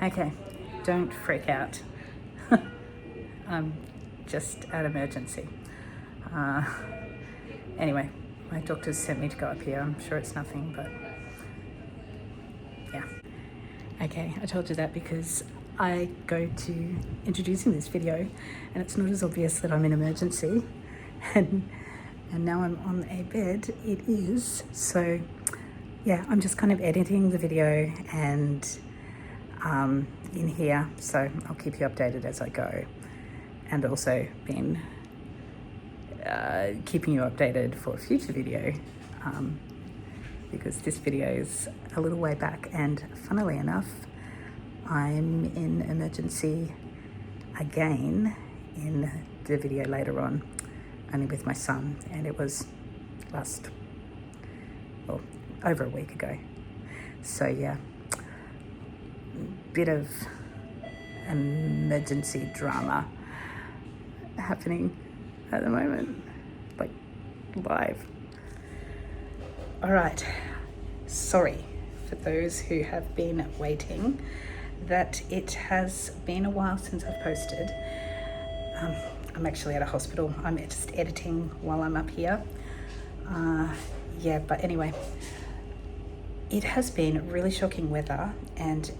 Okay, don't freak out. I'm just at emergency. Anyway, my doctors sent me to go up here. I'm sure it's nothing, but yeah. Okay, I told you that because I go to introducing this video and it's not as obvious that I'm in emergency, and now I'm on a bed. It is. So yeah, I'm just kind of editing the video and in here, so I'll keep you updated as I go, and also been keeping you updated for a future video, because this video is a little way back, and funnily enough I'm in emergency again in the video later on, only with my son, and it was over a week ago. So yeah, bit of emergency drama happening at the moment, like live. All right, sorry for those who have been waiting that it has been a while since I've posted. I'm actually at a hospital. I'm just editing while I'm up here. Yeah, but anyway, it has been really shocking weather, and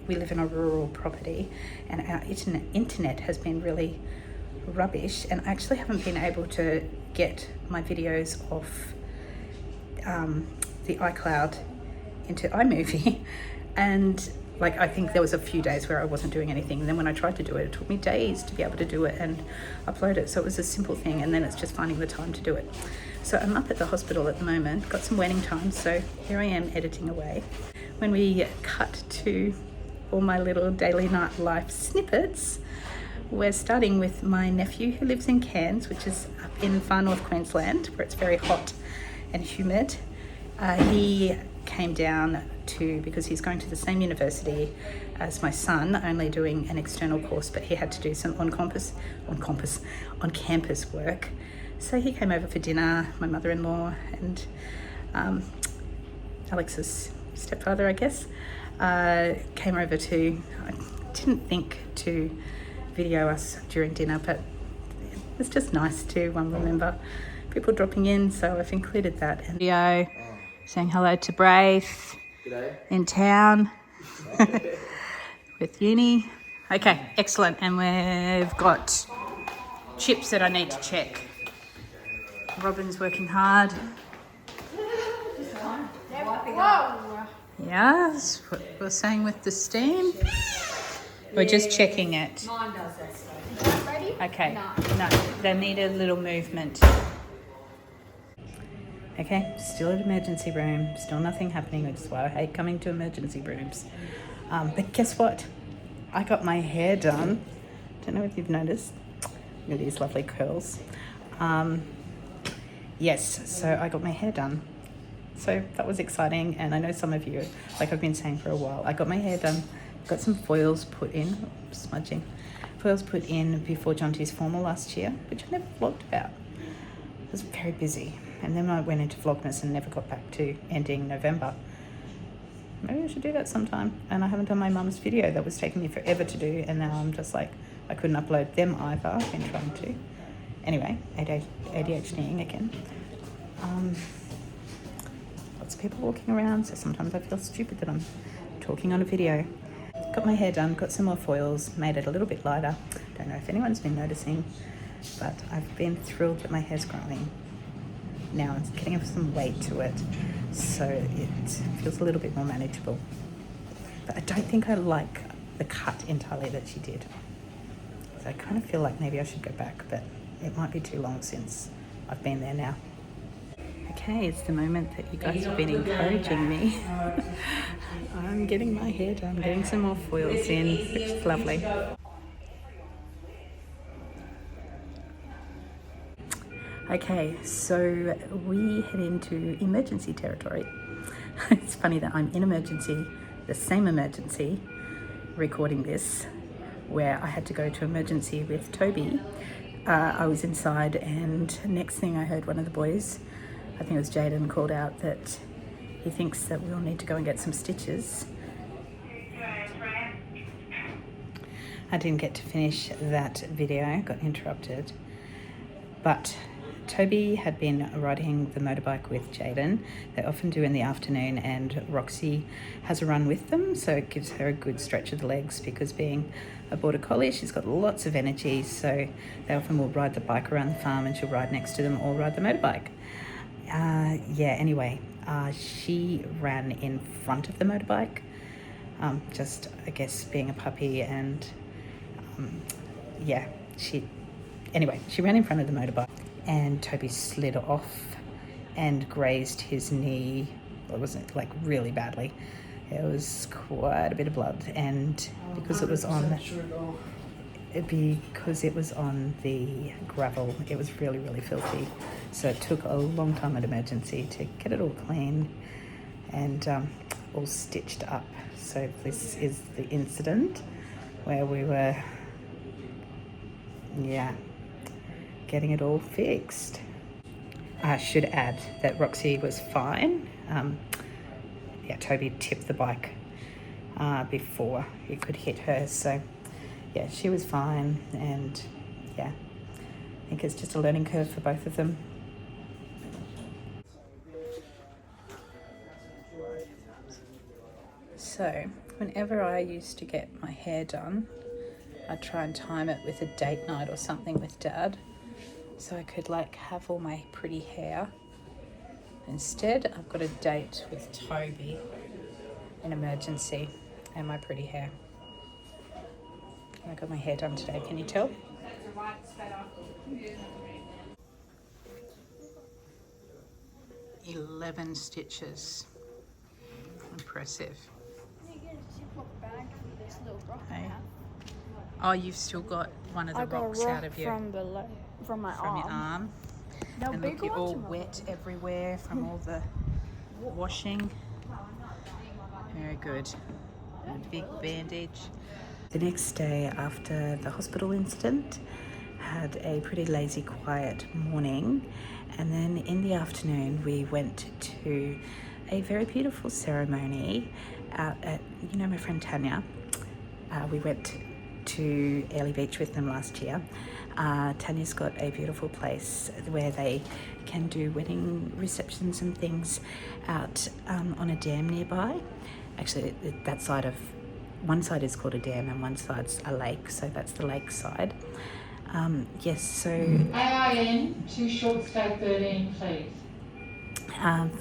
we live in a rural property, and our internet has been really rubbish, and I actually haven't been able to get my videos off the iCloud into iMovie. And like, I think there was a few days where I wasn't doing anything, and then when I tried to do it, it took me days to be able to do it and upload it. So it was a simple thing, and then it's just finding the time to do it. So I'm up at the hospital at the moment, got some waiting time, so here I am editing away. When we cut to all my little daily night life snippets, we're starting with my nephew who lives in Cairns, which is up in far north Queensland, where it's very hot and humid. He came down because he's going to the same university as my son, only doing an external course, but he had to do some on-campus work. So he came over for dinner, my mother-in-law and Alex's stepfather, I guess, came over to, I didn't think to video us during dinner, but it's just nice to remember people dropping in, so I've included that. And video saying hello to Braith. G'day. In town with uni. Okay, excellent. And we've got chips that I need to check. Robin's working hard. Yes, what we're saying with the steam. We're just checking it. Mine does that stuff. Ready? Okay. No, they need a little movement. Okay, still at emergency room, still nothing happening, which is why I hate coming to emergency rooms. But guess what? I got my hair done. Don't know if you've noticed. Look at these lovely curls. Yes, so I got my hair done. So that was exciting, and I know some of you, like I've been saying for a while, I got my hair done, got some foils put in, foils put in before Jonty's formal last year, which I never vlogged about. I was very busy. And then I went into Vlogmas and never got back to ending November. Maybe I should do that sometime. And I haven't done my mum's video. That was taking me forever to do. And now I'm just like, I couldn't upload them either. I've been trying to. Anyway, ADHDing again. Lots of people walking around, so sometimes I feel stupid that I'm talking on a video. Got my hair done, got some more foils, made it a little bit lighter. Don't know if anyone's been noticing, but I've been thrilled that my hair's growing. Now it's getting some weight to it, so it feels a little bit more manageable. But I don't think I like the cut entirely that she did. So I kind of feel like maybe I should go back, but it might be too long since I've been there now. Okay, it's the moment that you guys have been encouraging me. I'm getting my hair done, getting some more foils in, which is lovely. Okay, so we head into emergency territory. It's funny that I'm in emergency, the same emergency, recording this, where I had to go to emergency with Toby. I was inside, and next thing I heard one of the boys, I think it was Jaden, called out that he thinks that we'll need to go and get some stitches. I didn't get to finish that video, got interrupted. But Toby had been riding the motorbike with Jaden. They often do in the afternoon, and Roxy has a run with them, so it gives her a good stretch of the legs, because being a border collie, she's got lots of energy, so they often will ride the bike around the farm and she'll ride next to them or ride the motorbike. Anyway, she ran in front of the motorbike, just, I guess, being a puppy, and she ran in front of the motorbike, and Toby slid off and grazed his knee. Well, it wasn't like really badly. It was quite a bit of blood, and because it was on the gravel, it was really, really filthy. So it took a long time at emergency to get it all clean and all stitched up. So this is the incident where we were, getting it all fixed. I should add that Roxy was fine. Toby tipped the bike before he could hit her, so she was fine, and I think it's just a learning curve for both of them. So whenever I used to get my hair done, I'd try and time it with a date night or something with Dad, so I could have all my pretty hair. Instead, I've got a date with Toby in emergency and my pretty hair. I got my hair done today, can you tell? "11 stitches. Impressive. Hey. Oh, you've still got one of the rocks out of you. From my from your arm. And look, you're all wet everywhere from all the washing. Very good. A big bandage. The next day after the hospital incident, had a pretty lazy, quiet morning, and then in the afternoon we went to a very beautiful ceremony out at, my friend Tanya. We went to Airlie Beach with them last year. Tanya's got a beautiful place where they can do wedding receptions and things out on a dam nearby. Actually, one side is called a dam and one side's a lake, so that's the lake side. So... AIN to short stay 13, please.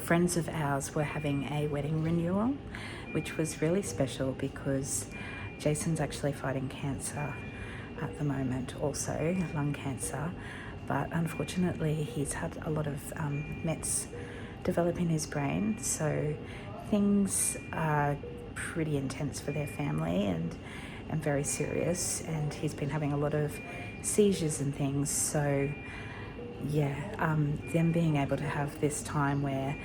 Friends of ours were having a wedding renewal, which was really special because Jason's actually fighting cancer at the moment, also lung cancer, but unfortunately he's had a lot of mets develop in his brain, so things are pretty intense for their family and very serious, and he's been having a lot of seizures and things. So them being able to have this time where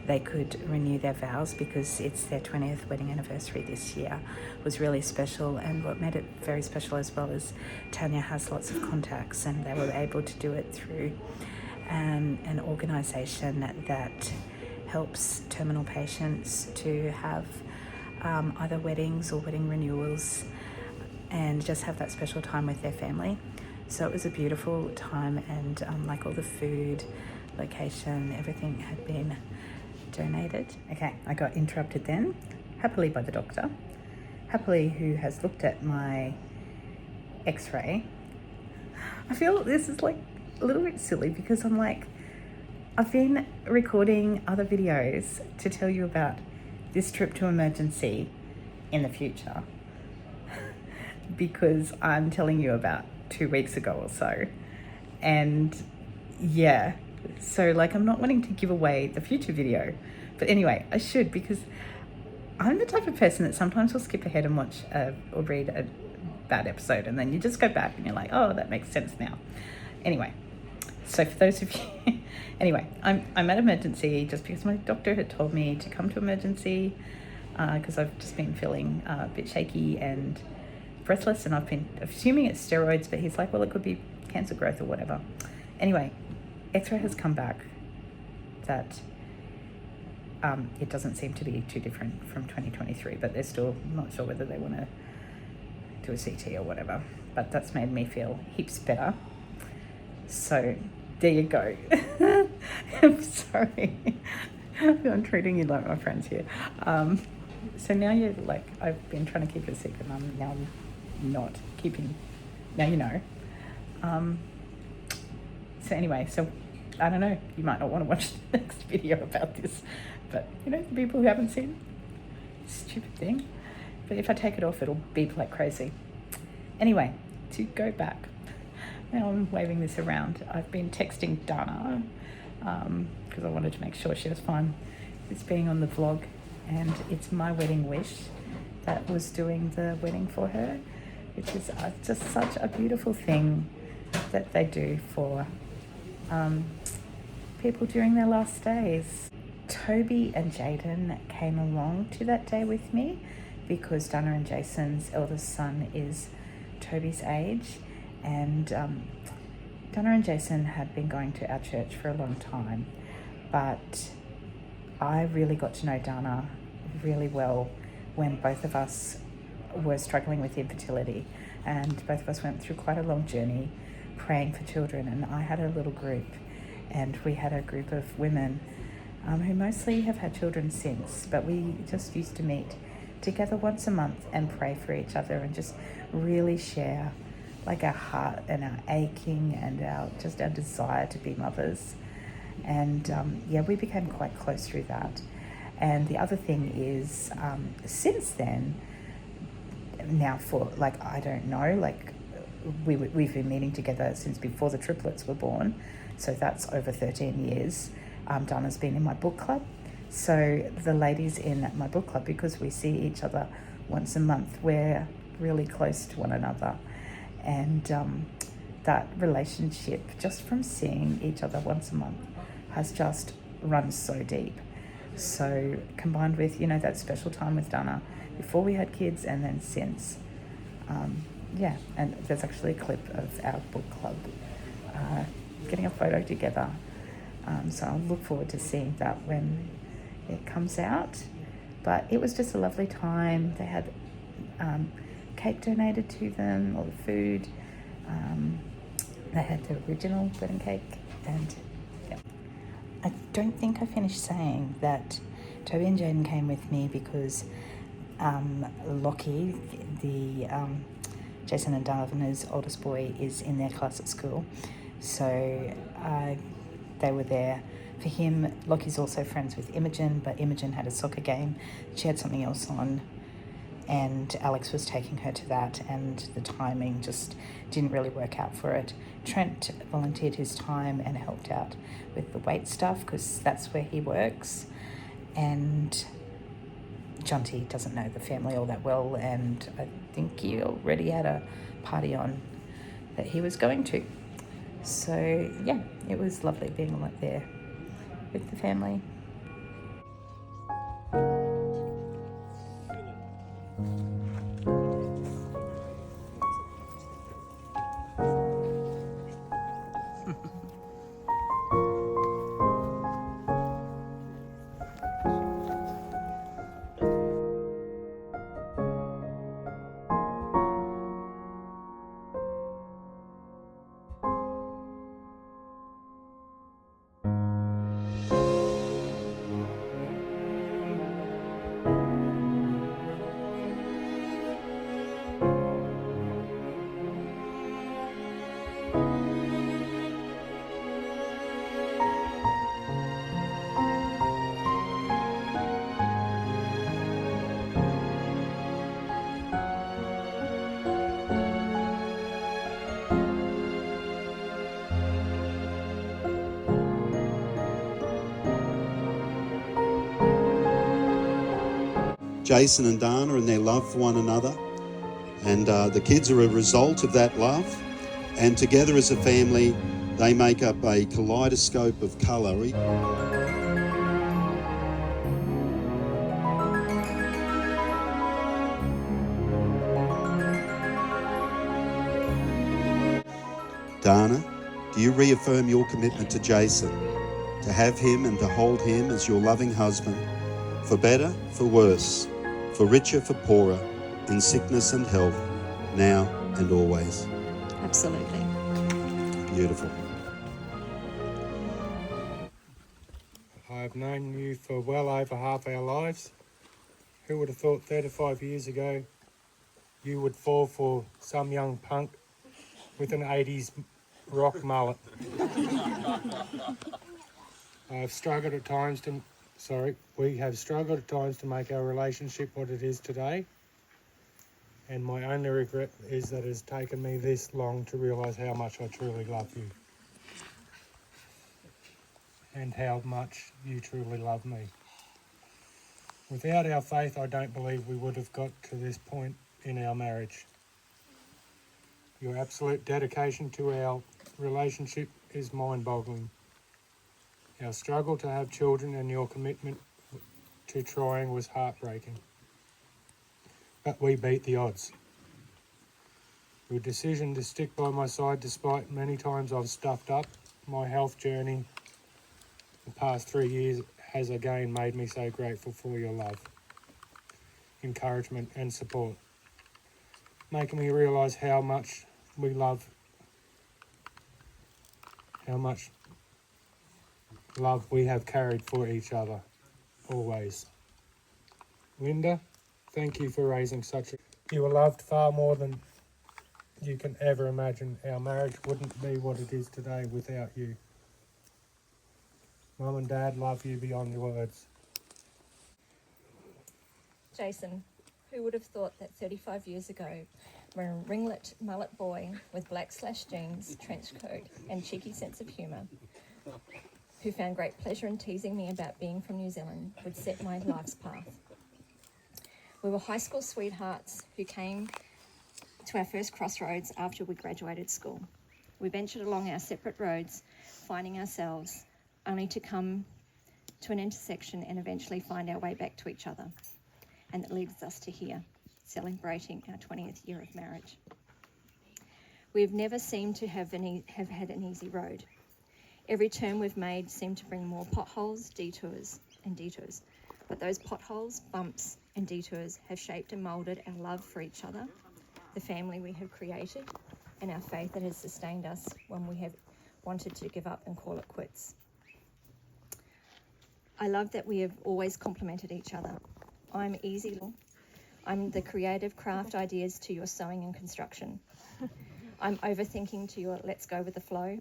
they could renew their vows, because it's their 20th wedding anniversary this year, was really special. And what made it very special as well is Tanya has lots of contacts, and they were able to do it through an organisation that helps terminal patients to have either weddings or wedding renewals and just have that special time with their family. So it was a beautiful time, and all the food, location, everything had been donated. Okay, I got interrupted then, happily by the doctor, who has looked at my x-ray. I feel this is a little bit silly, because I've been recording other videos to tell you about this trip to emergency in the future, because I'm telling you about 2 weeks ago or so. And so I'm not wanting to give away the future video, but anyway, I should, because I'm the type of person that sometimes will skip ahead and watch or read a bad episode, and then you just go back and you're like, oh, that makes sense now. Anyway, so for those of you, I'm at emergency just because my doctor had told me to come to emergency, because I've just been feeling a bit shaky and breathless, and I've been assuming it's steroids, but he's like, well, it could be cancer growth or whatever. Anyway, x-ray has come back that it doesn't seem to be too different from 2023, but they're still not sure whether they want to do a CT or whatever, but that's made me feel heaps better. So there you go. I'm sorry. I'm treating you like my friends here. So now you're like, I've been trying to keep it a secret, and I'm now not keeping, now you know. So anyway, so I don't know, you might not want to watch the next video about this, but you know, the people who haven't seen, stupid thing. But if I take it off, it'll beep like crazy. Anyway, to go back, now I'm waving this around. I've been texting Dana because I wanted to make sure she was fine. It's being on the vlog, and it's my wedding wish that was doing the wedding for her, which is just such a beautiful thing that they do for people during their last days. Toby and Jaden came along to that day with me because Dana and Jason's eldest son is Toby's age, and Dana and Jason had been going to our church for a long time, but I really got to know Dana really well when both of us were struggling with infertility, and both of us went through quite a long journey praying for children. And I had a little group, and we had a group of women who mostly have had children since, but we just used to meet together once a month and pray for each other and just really share like our heart and our aching and our desire to be mothers. And yeah, we became quite close through that. And the other thing is, since then, now for like, I don't know, like we've been meeting together since before the triplets were born. So that's over 13 years. Dana's been in my book club. So the ladies in my book club, because we see each other once a month, we're really close to one another. And that relationship, just from seeing each other once a month, has just run so deep. So combined with, you know, that special time with Dana before we had kids and then since, yeah, and there's actually a clip of our book club getting a photo together. So I'll look forward to seeing that when it comes out. But it was just a lovely time. They had cake donated to them, all the food. They had the original wedding cake, and yeah. I don't think I finished saying that Toby and Jaden came with me because Lockie, the Jason and Davina's oldest boy, is in their class at school. So they were there for him. Lockie's also friends with Imogen, but Imogen had a soccer game. She had something else on, and Alex was taking her to that, and the timing just didn't really work out for it. Trent volunteered his time and helped out with the weight stuff because that's where he works. And Jonty doesn't know the family all that well, and I think he already had a party on that he was going to. So yeah, it was lovely being like there with the family. Jason and Dana and their love for one another, and the kids are a result of that love, and together as a family they make up a kaleidoscope of colour. Dana, do you reaffirm your commitment to Jason, to have him and to hold him as your loving husband, for better, for worse, for richer, for poorer, in sickness and health, now and always. Absolutely. Beautiful. I've known you for well over half our lives. Who would have thought 35 years ago you would fall for some young punk with an 80s rock mullet? I've struggled at times to, we have struggled at times to make our relationship what it is today. And my only regret is that it has taken me this long to realise how much I truly love you. And how much you truly love me. Without our faith, I don't believe we would have got to this point in our marriage. Your absolute dedication to our relationship is mind-boggling. Our struggle to have children and your commitment to trying was heartbreaking. But we beat the odds. Your decision to stick by my side despite many times I've stuffed up, my health journey the past 3 years has again made me so grateful for your love, encouragement and support, making me realise how much we love, how much love we have carried for each other, always. Linda, thank you for raising such a... You were loved far more than you can ever imagine. Our marriage wouldn't be what it is today without you. Mum and Dad love you beyond words. Jason, who would have thought that 35 years ago, when a ringlet mullet boy with black slash jeans, trench coat and cheeky sense of humour, who found great pleasure in teasing me about being from New Zealand, would set my life's path. We were high school sweethearts who came to our first crossroads after we graduated school. We ventured along our separate roads, finding ourselves, only to come to an intersection and eventually find our way back to each other. And that leads us to here, celebrating our 20th year of marriage. We have never seemed to have had an easy road. Every turn we've made seemed to bring more potholes, detours. But those potholes, bumps and detours have shaped and moulded our love for each other, the family we have created, and our faith that has sustained us when we have wanted to give up and call it quits. I love that we have always complemented each other. I'm easy. I'm the creative craft ideas to your sewing and construction. I'm overthinking to your let's go with the flow.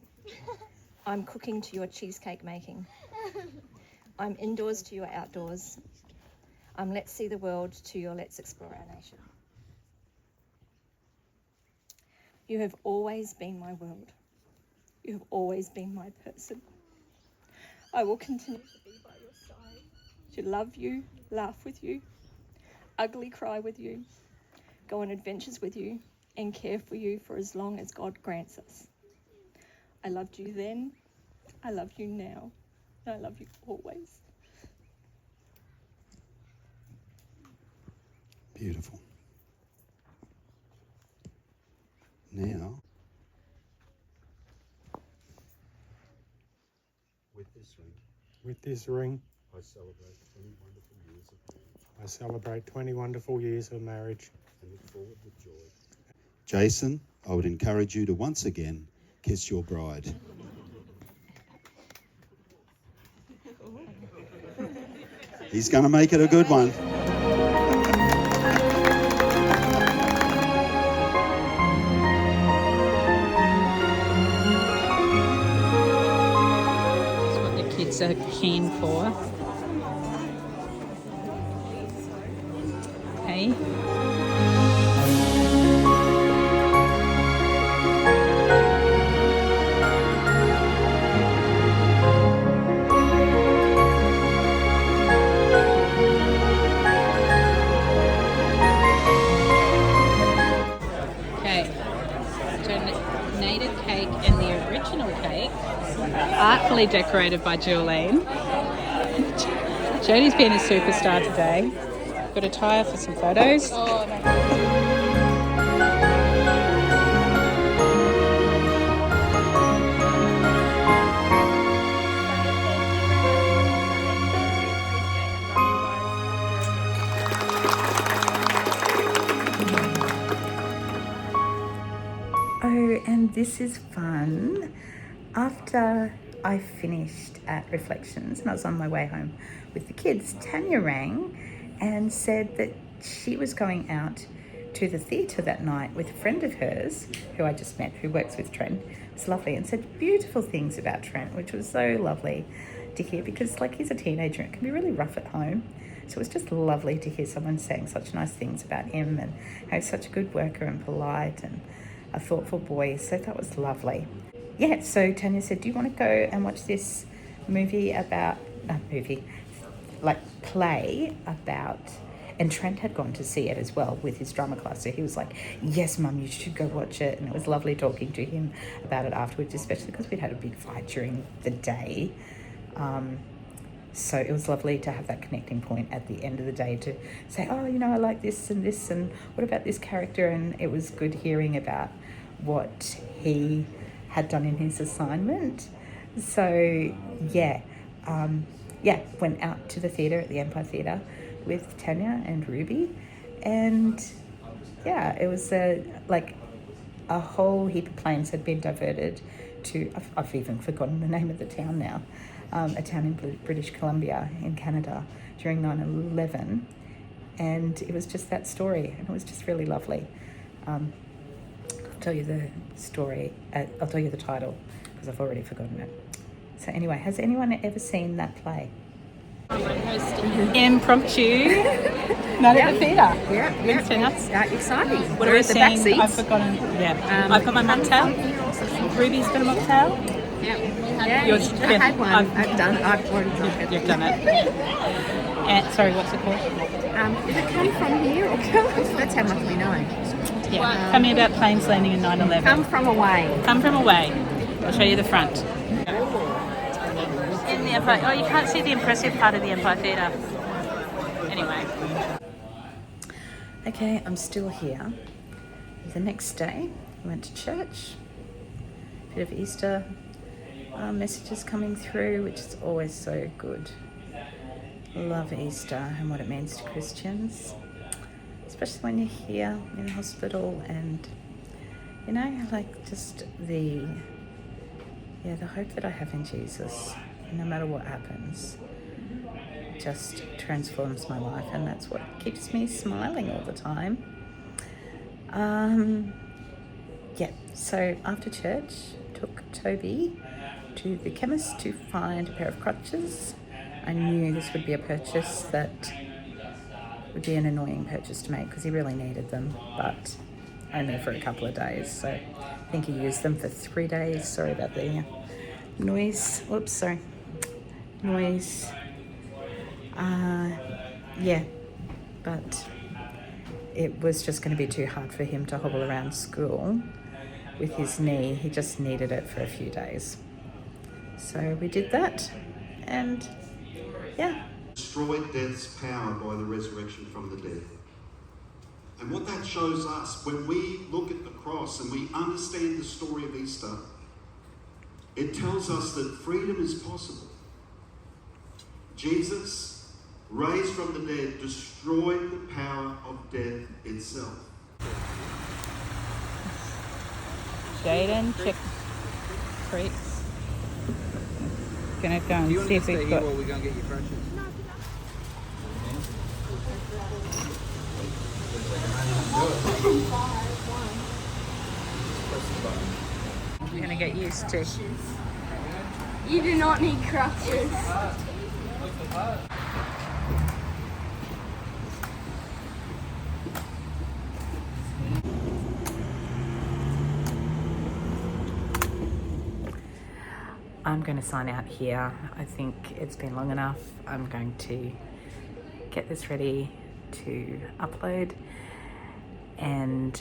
I'm cooking to your cheesecake making. I'm indoors to your outdoors. I'm let's see the world to your let's explore our nation. You have always been my world. You have always been my person. I will continue to be by your side, to love you, laugh with you, ugly cry with you, go on adventures with you, and care for you for as long as God grants us. I loved you then, I love you now, and I love you always. Beautiful. Now, With this ring, I celebrate 20 wonderful years of marriage. I celebrate 20 wonderful years of marriage. And look forward with joy. Jason, I would encourage you to once again kiss your bride. He's going to make it a good one. Are keen for. Okay. Okay. Donated cake and the original cake, artfully decorated by Jolene. Jodie's been a superstar today. Got a tie for some photos. Oh, no. this is fun. After I finished at Reflections and I was on my way home with the kids, Tanya rang and said that she was going out to the theatre that night with a friend of hers who I just met, who works with Trent. It's lovely, and said beautiful things about Trent, which was so lovely to hear, because like, he's a teenager and it can be really rough at home. So it was just lovely to hear someone saying such nice things about him and how he's such a good worker and polite and a thoughtful boy. So that was lovely. Yeah, so Tanya said, do you want to go and watch this movie about, play about, and Trent had gone to see it as well with his drama class. So he was like, yes, Mum, you should go watch it. And it was lovely talking to him about it afterwards, especially because we'd had a big fight during the day. So it was lovely to have that connecting point at the end of the day to say, oh, you know, I like this, and what about this character? And it was good hearing about what he had done in his assignment. So went out to the theatre at the Empire Theatre with Tanya and Ruby, and it was a whole heap of planes had been diverted to, I've even forgotten the name of the town now, a town in British Columbia in Canada during 9/11, and it was just that story, and it was just really lovely. I'll tell you the story, I'll tell you the title because I've already forgotten it. So anyway, has anyone ever seen that play? Impromptu night at the theatre. Exciting. What are we seeing? I've forgotten. I've got my mocktail. Ruby's got a mocktail. I had one. I've already drunk it. You've done it. And, sorry, what's it called? Did it come from here or come? That's how much we know. Yeah. Tell me about planes landing in 9/11. Come from away. Come from away. I'll show you the front. In the Empire. Oh, you can't see the impressive part of the Empire Theatre. Anyway. Okay, I'm still here. The next day, I went to church. Bit of Easter messages coming through, which is always so good. Love Easter and what it means to Christians, especially when you're here in the hospital, and just the hope that I have in Jesus, no matter what happens, just transforms my life, and that's what keeps me smiling all the time. So after church, took Toby to the chemist to find a pair of crutches. I knew this would be a purchase that would be an annoying purchase to make because he really needed them, but only for a couple of days. So I think he used them for 3 days. Sorry about the noise. Oops, sorry. Noise. But it was just going to be too hard for him to hobble around school with his knee. He just needed it for a few days. So we did that, and destroyed death's power by the resurrection from the dead. And what that shows us, when we look at the cross and we understand the story of Easter, it tells us that freedom is possible. Jesus, raised from the dead, destroyed the power of death itself. Jaden, check creeps. Gonna go and see if we've got. We're gonna get your crutches. You're gonna get used to. You do not need crutches. I'm going to sign out here. I think it's been long enough. I'm going to get this ready to upload, and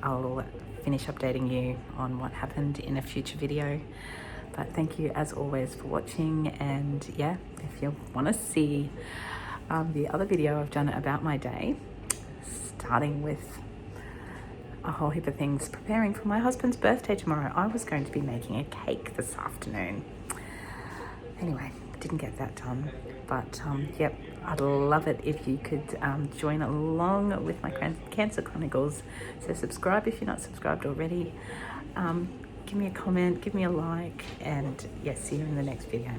I'll finish updating you on what happened in a future video. But thank you as always for watching, and if you want to see the other video I've done about my day, starting with a whole heap of things preparing for my husband's birthday tomorrow. I was going to be making a cake this afternoon. Anyway, didn't get that done, but I'd love it if you could join along with my Cancer Chronicles. So subscribe if you're not subscribed already. Give me a comment, give me a like, and yes, see you in the next video.